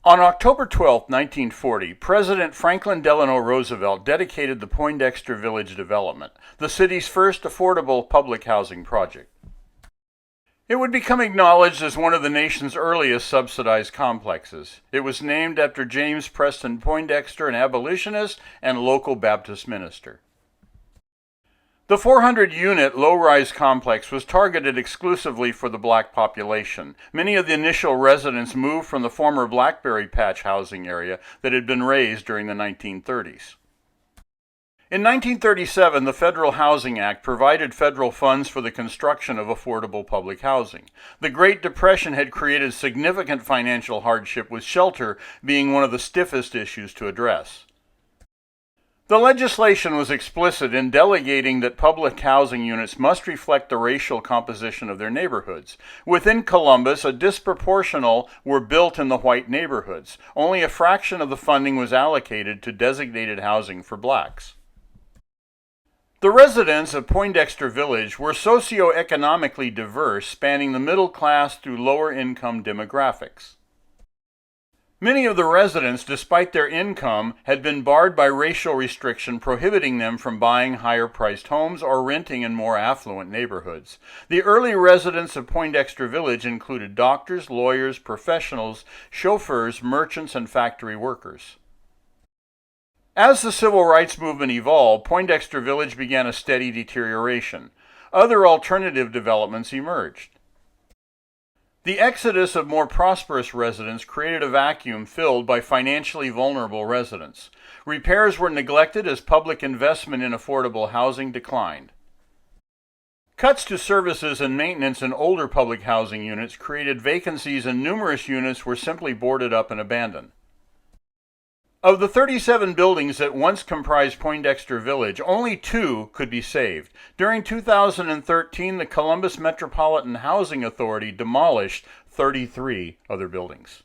On October 12, 1940, President Franklin Delano Roosevelt dedicated the Poindexter Village development, the city's first affordable public housing project. It would become acknowledged as one of the nation's earliest subsidized complexes. It was named after James Preston Poindexter, an abolitionist and local Baptist minister. The 400-unit low-rise complex was targeted exclusively for the black population. Many of the initial residents moved from the former Blackberry Patch housing area that had been razed during the 1930s. In 1937, the Federal Housing Act provided federal funds for the construction of affordable public housing. The Great Depression had created significant financial hardship, with shelter being one of the stiffest issues to address. The legislation was explicit in delegating that public housing units must reflect the racial composition of their neighborhoods. Within Columbus, a disproportional were built in the white neighborhoods. Only a fraction of the funding was allocated to designated housing for blacks. The residents of Poindexter Village were socioeconomically diverse, spanning the middle class through lower income demographics. Many of the residents, despite their income, had been barred by racial restriction prohibiting them from buying higher-priced homes or renting in more affluent neighborhoods. The early residents of Poindexter Village included doctors, lawyers, professionals, chauffeurs, merchants, and factory workers. As the civil rights movement evolved, Poindexter Village began a steady deterioration. Other alternative developments emerged. The exodus of more prosperous residents created a vacuum filled by financially vulnerable residents. Repairs were neglected as public investment in affordable housing declined. Cuts to services and maintenance in older public housing units created vacancies, and numerous units were simply boarded up and abandoned. Of the 37 buildings that once comprised Poindexter Village, only 2 could be saved. During 2013, the Columbus Metropolitan Housing Authority demolished 33 other buildings.